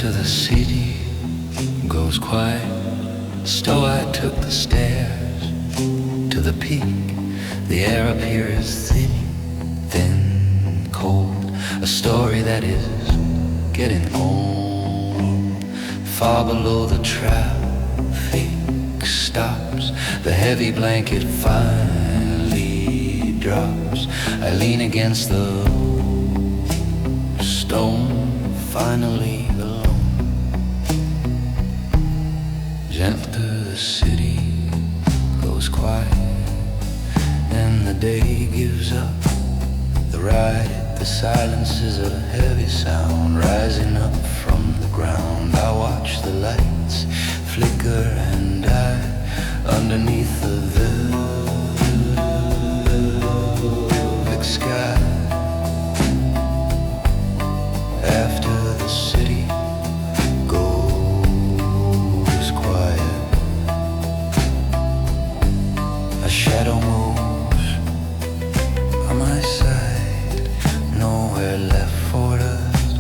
After the city goes quiet, so I took the stairs to the peak. The air up here is thin, cold. A story that is getting old. Far below the traffic stops, the heavy blanket finally drops. I lean against the stone, finally alone. After the city goes quiet and the day gives up the ride, the silence is a heavy sound rising up from the ground. I watch the lights flicker and die underneath the velvet sky. After the city goes quiet, a shadow moves on my side, nowhere left for us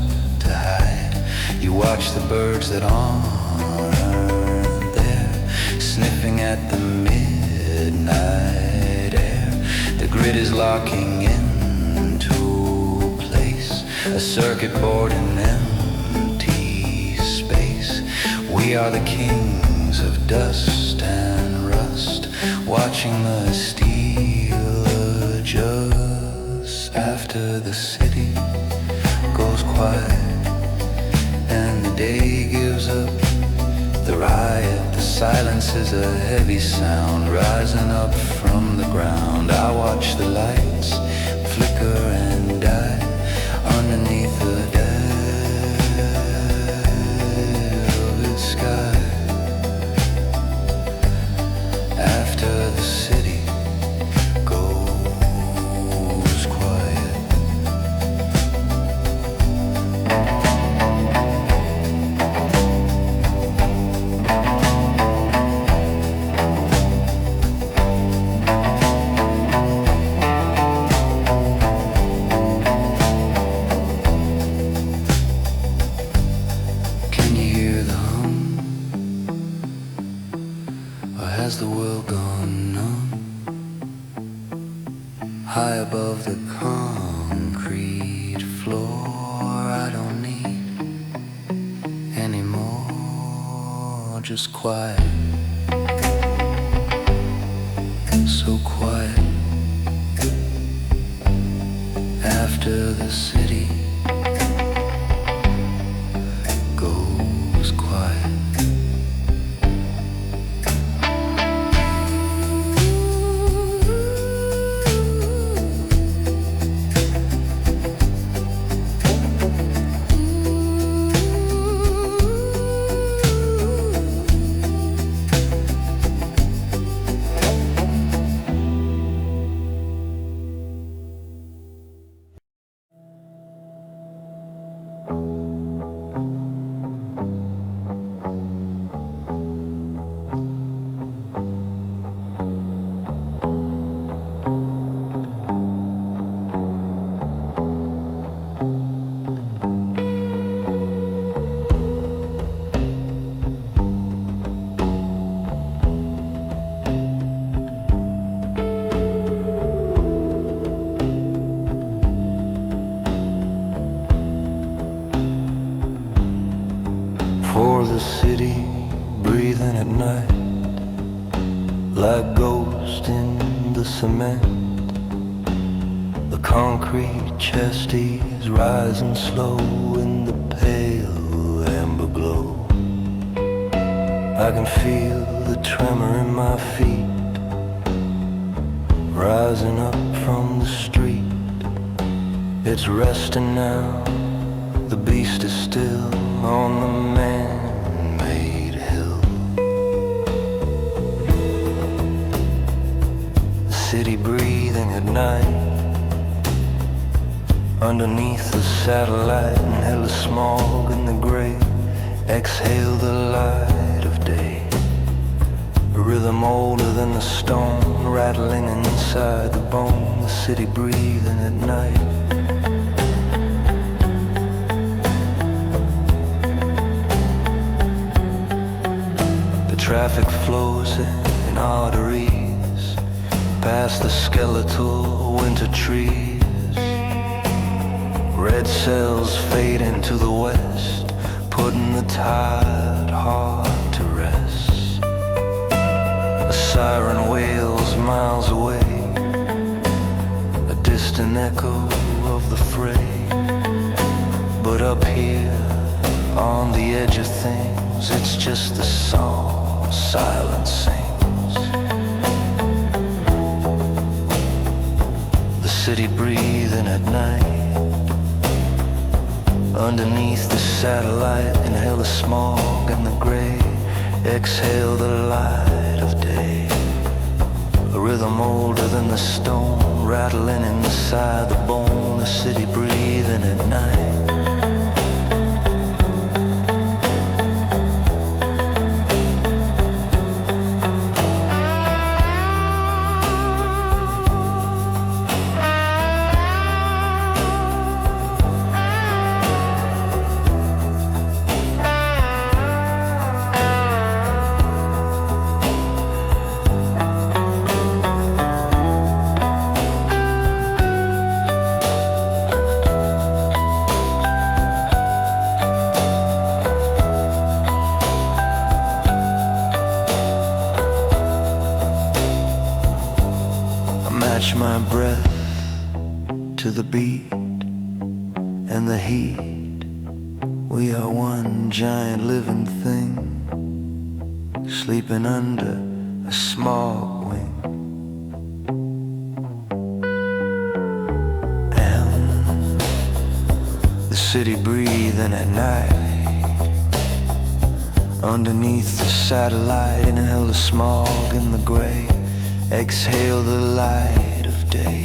to hide. You watch the birds that aren't there, sniffing at the midnight air. The grid is locking into place, a circuit board in empty space. We are the kings of dust and rust, watching the steel adjust. After the city goes quiet and the day gives up the riot, the silence is a heavy sound rising up from the ground. I watch the lights flicker and die underneath the velvet sky. After the city goes quiet. Has the world gone numb? High above the concrete floor, I don't need any more. Just quiet, so quiet. After the city goes quiet. For the city breathing at night, like ghosts in the cement. The concrete chest is rising slow in the pale amber glow. I can feel the tremor in my feet, rising up from the street. It's resting now, the beast is still on the man-made hill. The city breathing at night, underneath the satellite, inhale the smog and the gray, exhale the light of day. A rhythm older than the stone, rattling inside the bone. The city breathing at night. Traffic flows in arteries past the skeletal winter trees. Red cells fade into the west, putting the tired heart to rest. A siren wails miles away, a distant echo of the fray. But up here on the edge of things, it's just the song silence sings. The city breathing at night, underneath the satellite. Inhale the smog and the gray, exhale the light of day. A rhythm older than the stone, rattling inside the bone. The city breathing at night. Match my breath to the beat and the heat. We are one giant living thing, sleeping under a small wing. And the city breathing at night, underneath the satellite. Inhale the smog and the gray, exhale the light of day.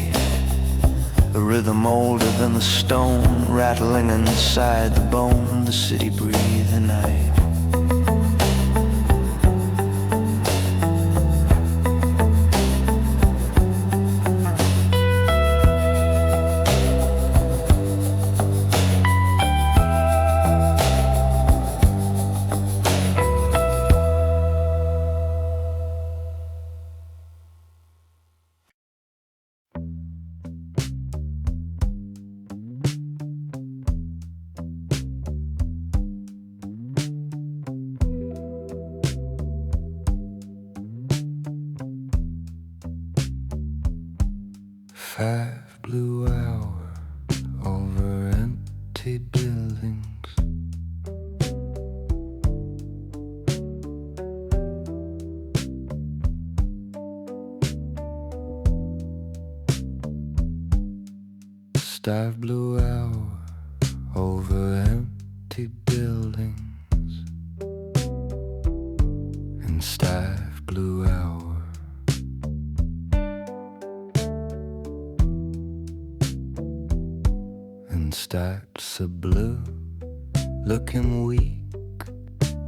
A rhythm older than the stone, rattling inside the bone. The city breathing night. Five blue hour over empty buildings. Star blue hour over empty buildings. And star blue hour. Starts a blue, looking weak.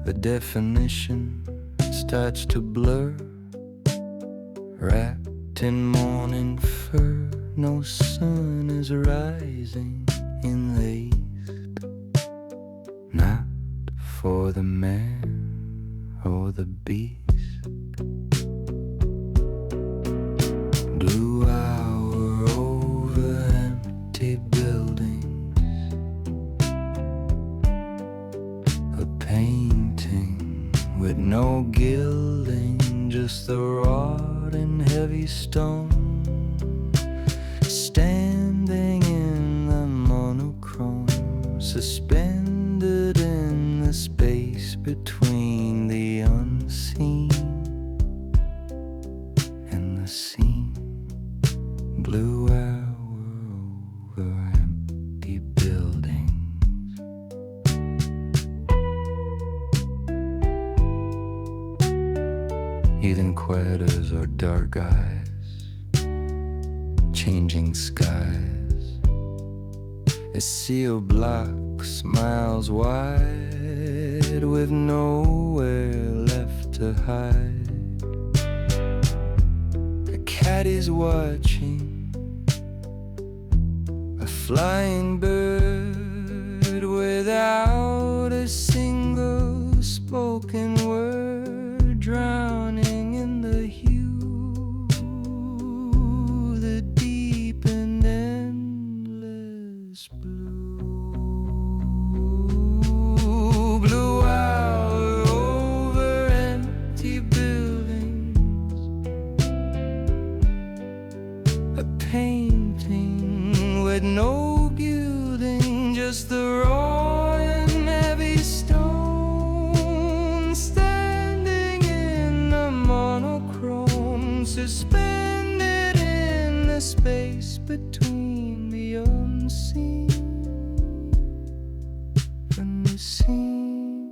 The definition starts to blur. Wrapped in morning fur, no sun is rising in the east. Not for the man or the beast. Blue hour over empty buildings. Painting with no gilding, just the wrought and heavy stone, standing in the monochrome, suspended in the space between the unseen and the seen. Blue hour over empty buildings. Heathen quetters or dark eyes, changing skies. A seal blocks miles wide, with nowhere left to hide. A cat is watching, a flying bird without a single spoken word. is blue. Blue hour over empty buildings, a painting with no gilding, just the raw and heavy stone standing in a monochrome, suspended in the space between the unseen and the seen.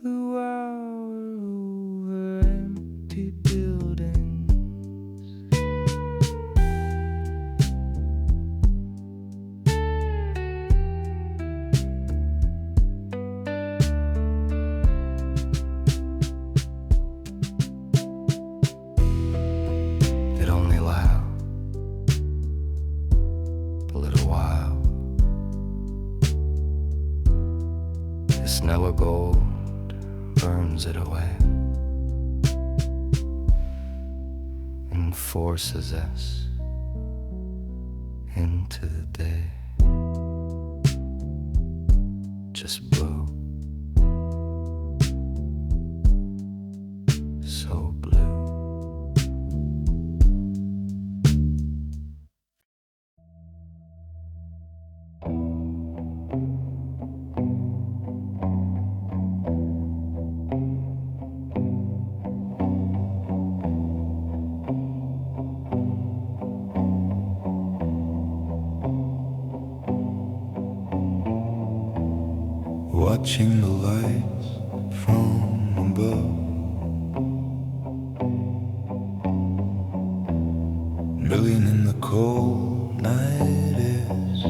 Blue hour over empty buildings. It only lasts a little while. The smell of gold burns it away and forces us into the day. Just blue, so blue. Watching the lights from above, brilliant in the cold night airs.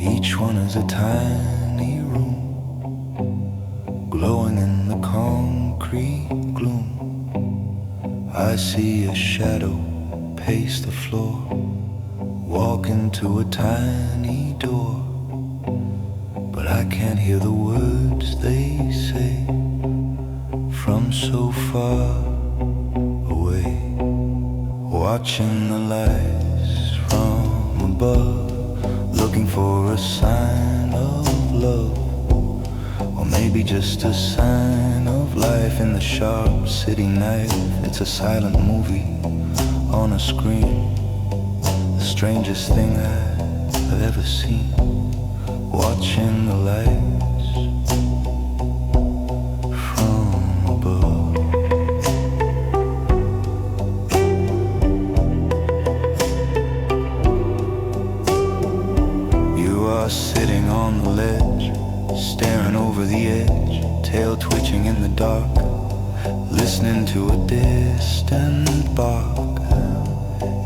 Each one is a tiny room, glowing in the concrete gloom. I see a shadow pace the floor, walk into a tiny door. But I can't hear the words they say from so far away. Watching the lights from above, looking for a sign of love, or maybe just a sign of life in the sharp city night. It's a silent movie on a screen, the strangest thing I've ever seen. Watching the lights from above. You are sitting on the ledge, staring over the edge, tail twitching in the dark, listening to a distant bark.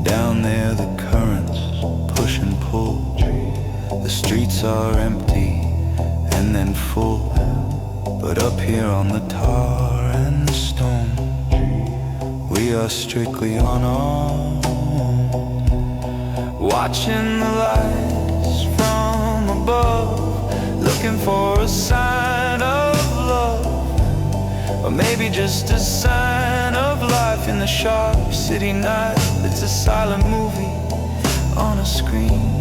Down there the currents push and pull. The streets are empty and then full, but up here on the tar and stone, we are strictly on our own. Watching the lights from above, looking for a sign of love, or maybe just a sign of life in the sharp city night. It's a silent movie on a screen,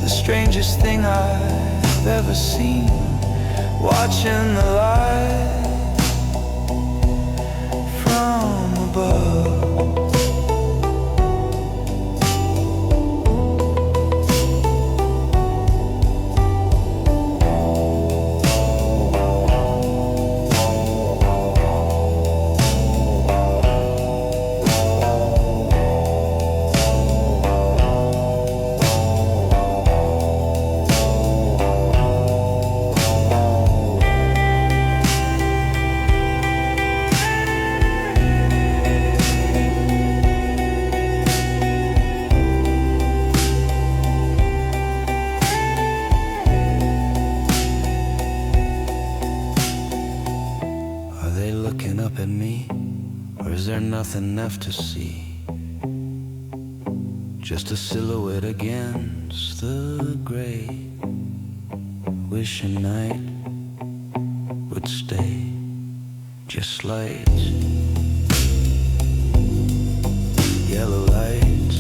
the strangest thing I've ever seen. Watching the light from above. Is there nothing left to see? Just a silhouette against the gray. Wishing night would stay just lights, yellow lights,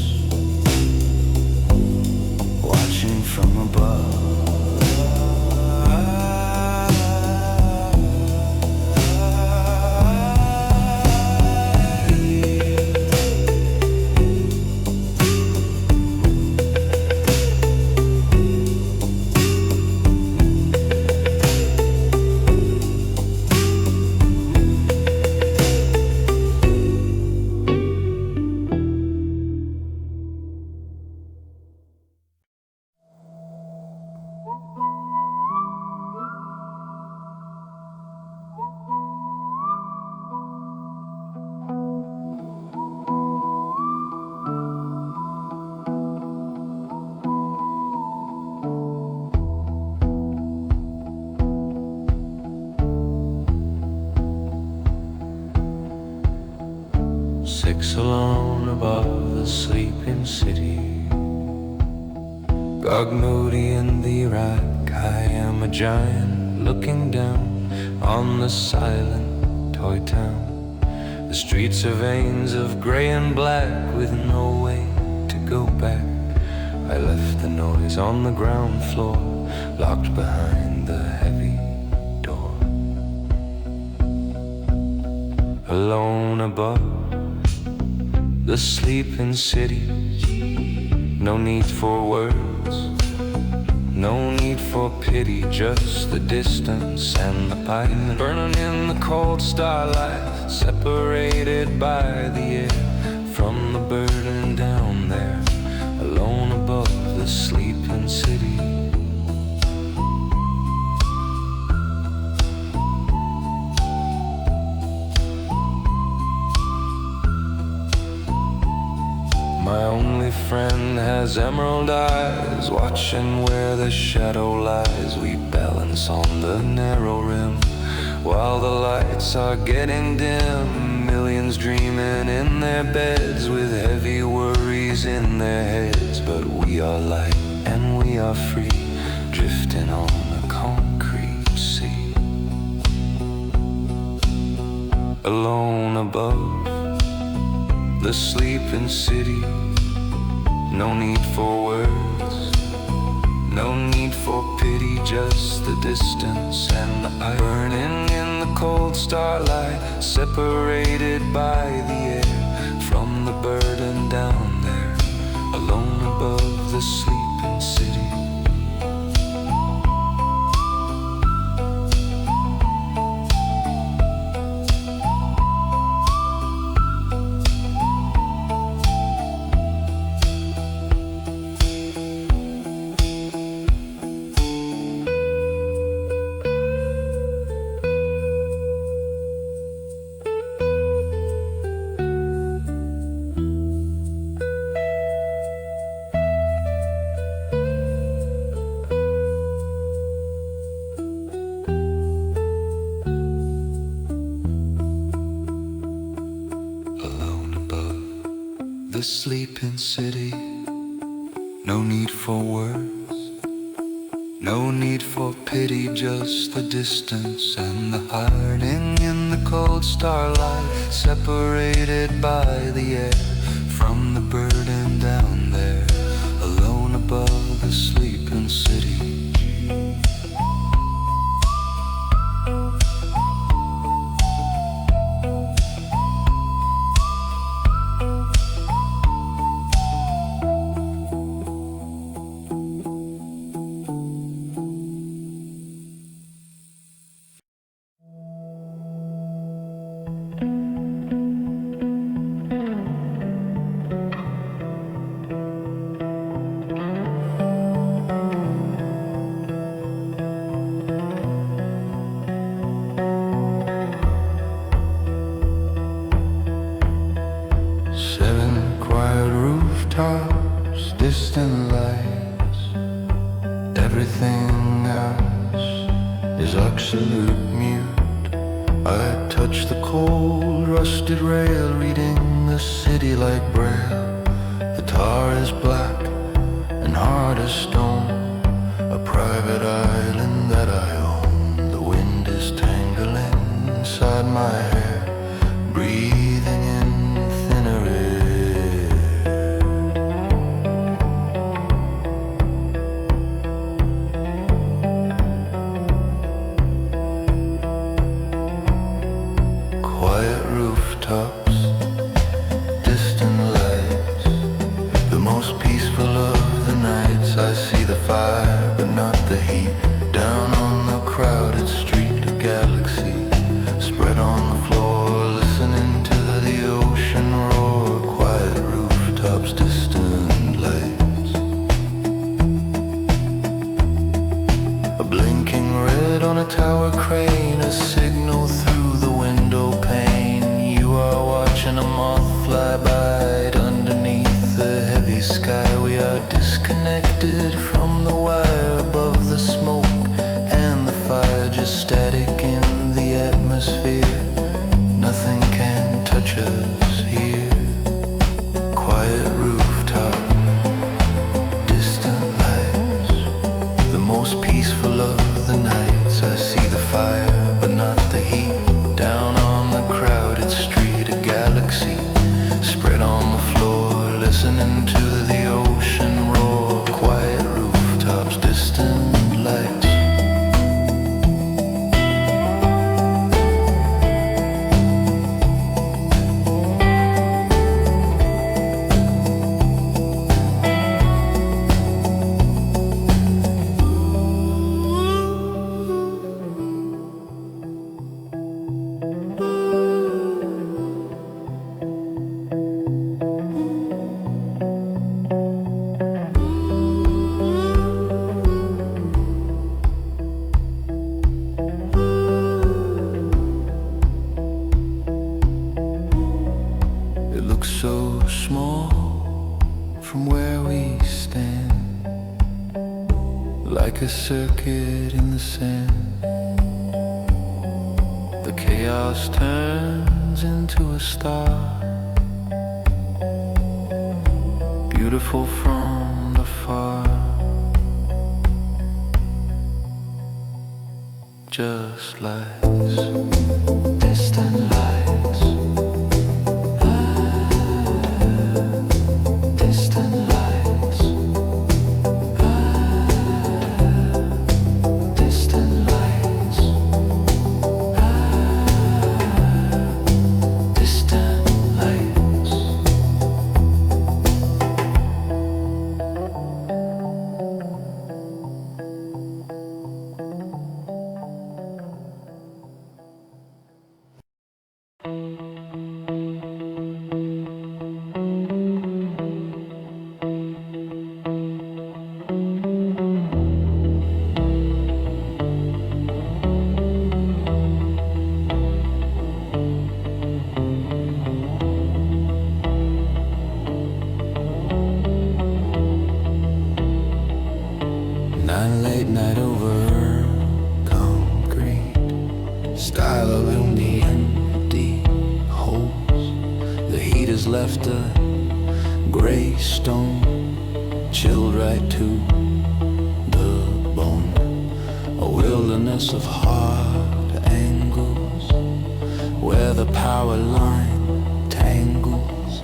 wakes alone above the sleeping city. Gog moody in the Iraq, I am a giant looking down on the silent toy town. The streets are veins of grey and black with no way to go back. I left the noise on the ground floor, locked behind the heavy door. Alone above the sleeping city, no need for words, no need for pity, just the distance and the pipe burning in the cold starlight, separated by the air from the burden down there. Alone above the sleeping city. My only friend has emerald eyes, watching where the shadow lies. We balance on the narrow rim while the lights are getting dim. Millions dreaming in their beds with heavy worries in their heads. But we are light and we are free, drifting on a concrete sea. Alone above the sleeping city, no need for words, no need for pity, just the distance and the ice burning in the cold starlight, separated by the air from the burden down there. Alone above the sleeping city. The sleeping city, no need for words, no need for pity, just the distance and the hiding in the cold starlight, separated by the air from the burden down there. Alone above the sleeping city. Rooftops, distant lights, everything else is absolute mute. I touch the cold, rusted rail, reading the city like braille. The tar is black and hard as stone, a private island that I own. The wind is tangling inside my hair, breathing in thinner air. Quiet rooftops, distant lights, the most peaceful of the nights. I see the fire, but not the heat. Down on the crowded street, a galaxy spread on the floor, listening to the ocean roar. Quiet rooftops, distant lights, a blinking red on a tower crane, a signal through the window pane. You are watching a moth fly by underneath the heavy sky. We are disconnected from the wire. the ocean roar, quiet rooftops, distant lights. It looks so small from where we stand, like a circuit in the sand. The chaos turns into a star, beautiful from afar. Just lights, distant lights. Distant lights. Distant lights. Distant lights. Nine late night over concrete, style in the empty holes. The heat has left a gray stone, chilled right to the bone. A wilderness of hard angles, where the power line tangles.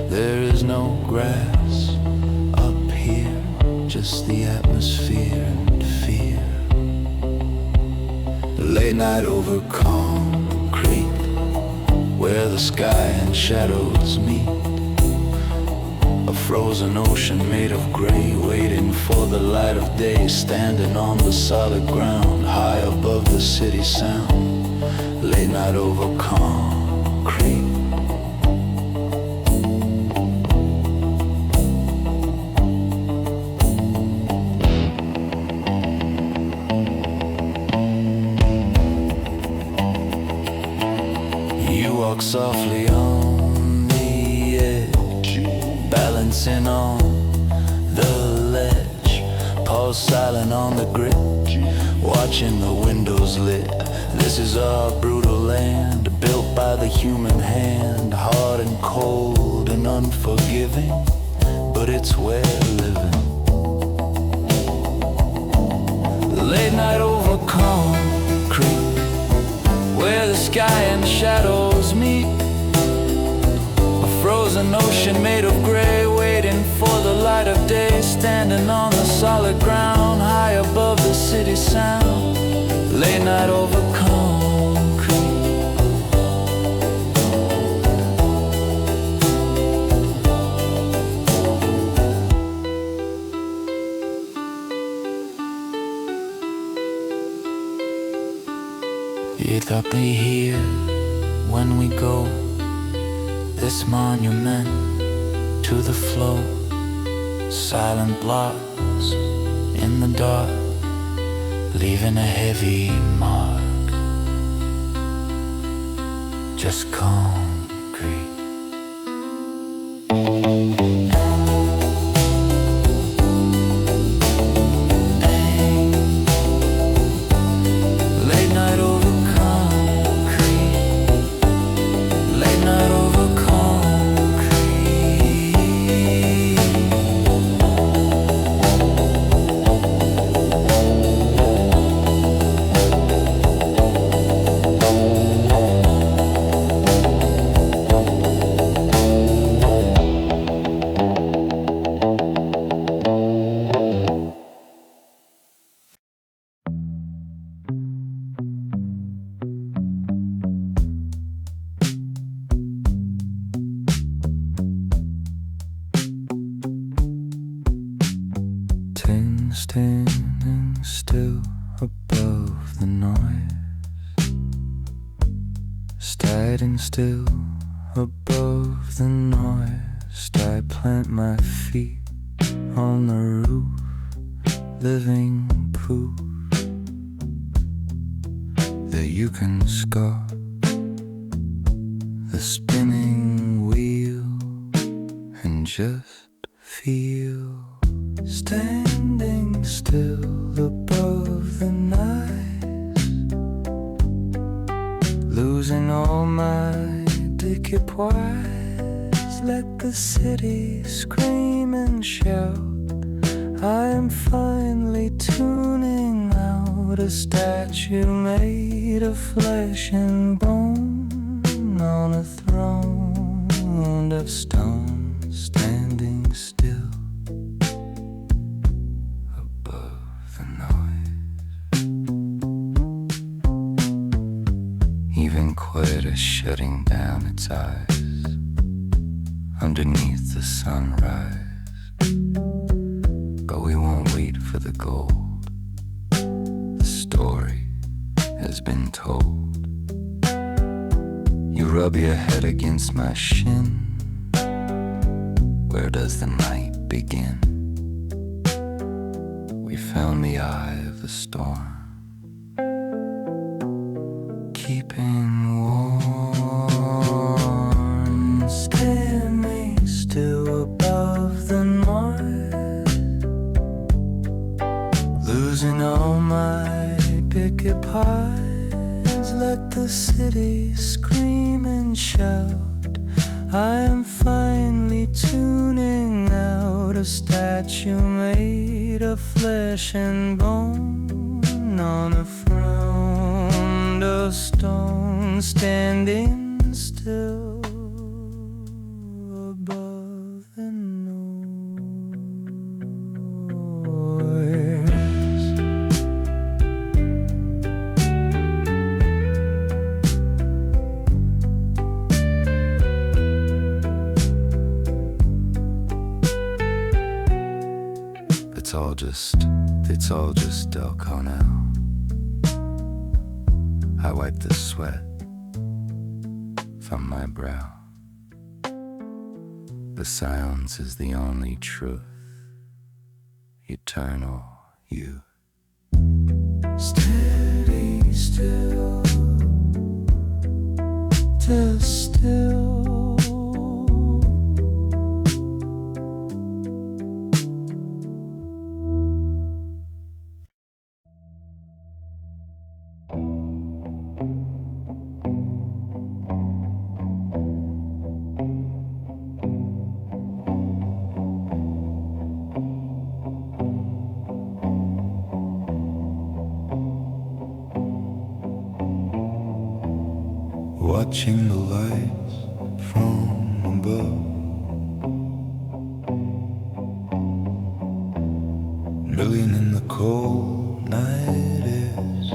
There is no grass up here, just the atmosphere and fear. Late night over concrete, where the sky and shadows meet. A frozen ocean made of gray, waiting for the light of day, standing on the solid ground, high above the city sound. Late night over concrete. Walk softly on the edge, balancing on the ledge. Pause silent on the grid, watching the windows lit. This is our brutal land, built by the human hand. Hard and cold and unforgiving, but it's where we're living. Late night over concrete, where the sky and shadows meet. A frozen ocean made of gray, waiting for the light of day, standing on the solid ground, high above the city sound. Late night over concrete. You thought me here when we go, this monument to the flow. Silent blocks in the dark, leaving a heavy mark. Just concrete. standing still above the noise, standing still above the noise. I plant my feet on the roof, living proof that you can sculpt the spinning wheel and just feel. Standing still above the night, losing all my equipoise. Let the city scream and shout. I am finally tuning out a statue made of flesh and bone on a throne of stone, standing still above the noise. Even quieter, shutting down its eyes underneath the sunrise. But we won't wait for the gold. The story has been told. You rub your head against my shin. Where does the night begin? We found the eye of the storm, keeping warm, standing still above the noise, losing all my picket pies. Let the city scream and shout. I am finally tuning out a statue made of flesh and bone on a throne of stone, standing still above the noise. It's all just Del Cornell. I wipe the sweat from my brow. The silence is the only truth, eternal you. Steady still, just still. Watching the lights from above, million in the cold night airs.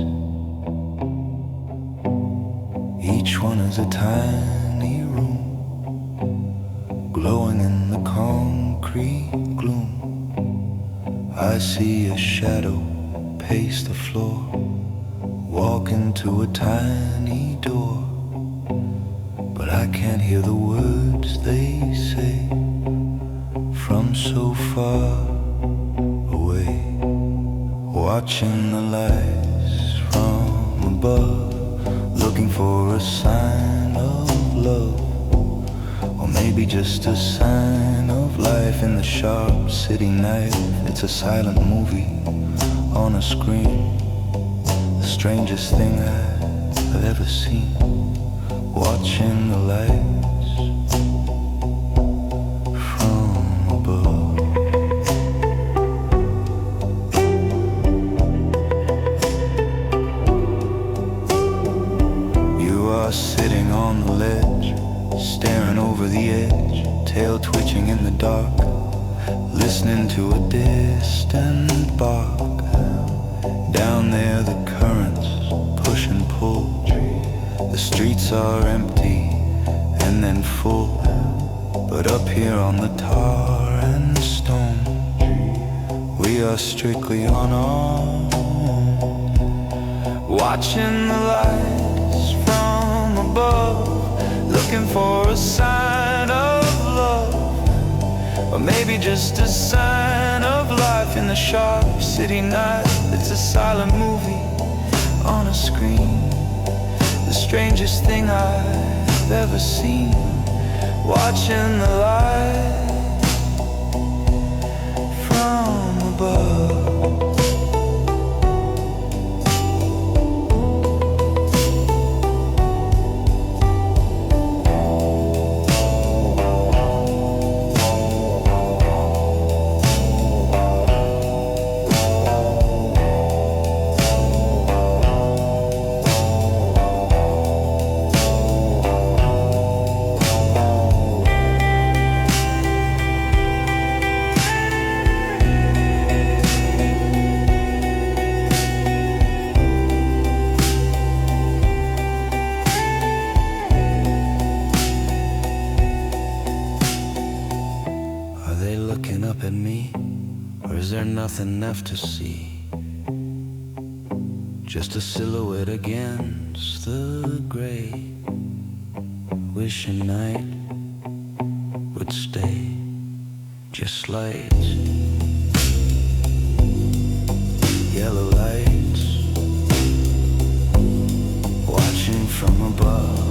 Each one is a tiny room, glowing in the concrete gloom. I see a shadow pace the floor, walk into a tiny door. But I can't hear the words they say from so far away. Watching the lights from above, looking for a sign of love, or maybe just a sign of life in the sharp city night. It's a silent movie on a screen, the strangest thing I've ever seen. Watching the lights from above. You are sitting on the ledge, staring over the edge, tail twitching in the dark, listening to a distant bark. Down there the currents push and pull. The streets are empty and then full, but up here on the tar and stone, we are strictly on our own, watching the lights from above, looking for a sign of love, or maybe just a sign of life in the sharp city night. It's a silent movie on a screen, the strangest thing I've ever seen, watching the light from above. Looking up at me, or is there nothing left to see? Just a silhouette against the gray, wishing night would stay. Just lights, yellow lights, watching from above.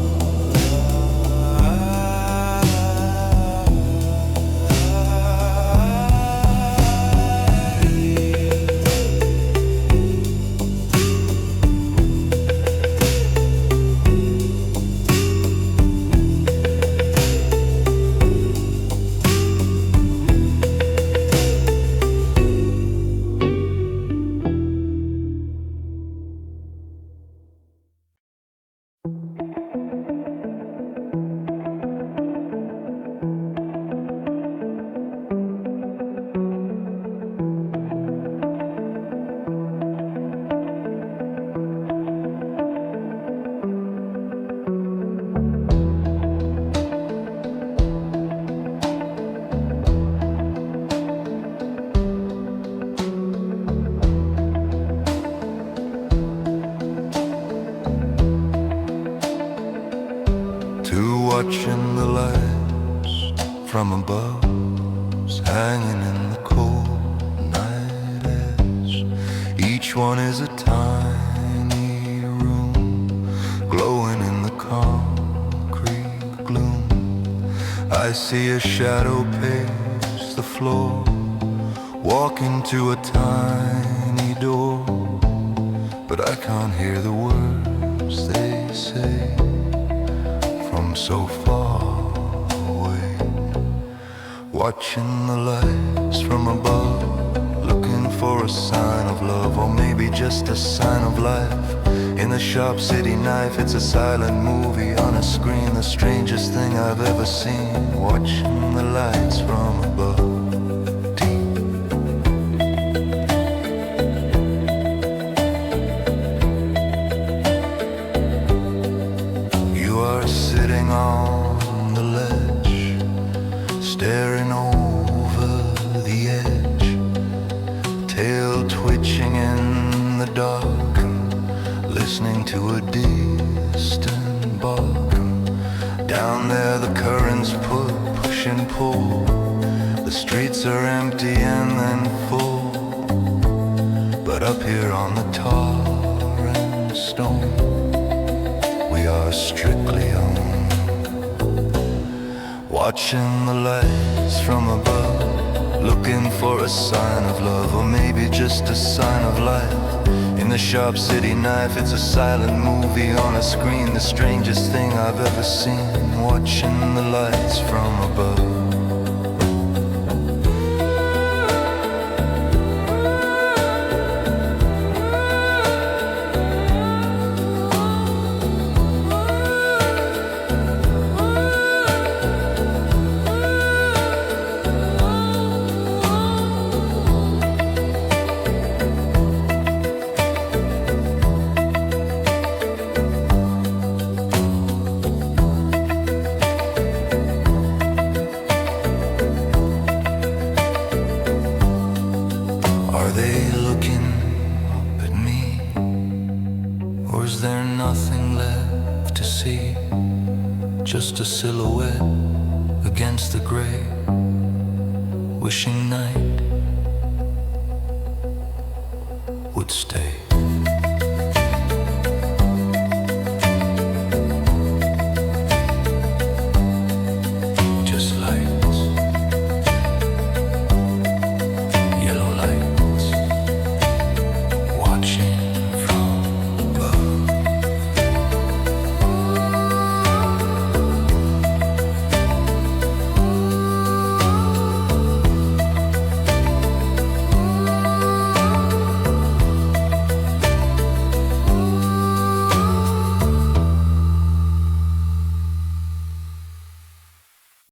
Watching the lights from above, hanging in the cold night edge. Each one is a tiny room, glowing in the concrete gloom. I see a shadow pace the floor, walking to a tiny door, but I can't hear the words they say from so far away. Watching the lights from above, looking for a sign of love, or maybe just a sign of life. In the sharp city knife, it's a silent movie on a screen, the strangest thing I've ever seen. Watching the lights from above. Sitting on the ledge, staring over the edge, tail twitching in the dark, listening to a distant bark. Down there the currents push and pull, the streets are empty and then full, but up here on the tar and stone, we are strictly on. Watching the lights from above, looking for a sign of love, or maybe just a sign of life. In the sharp city knife, it's a silent movie on a screen, the strangest thing I've ever seen. Watching the lights from above. just a silhouette against the gray, wishing night would stay.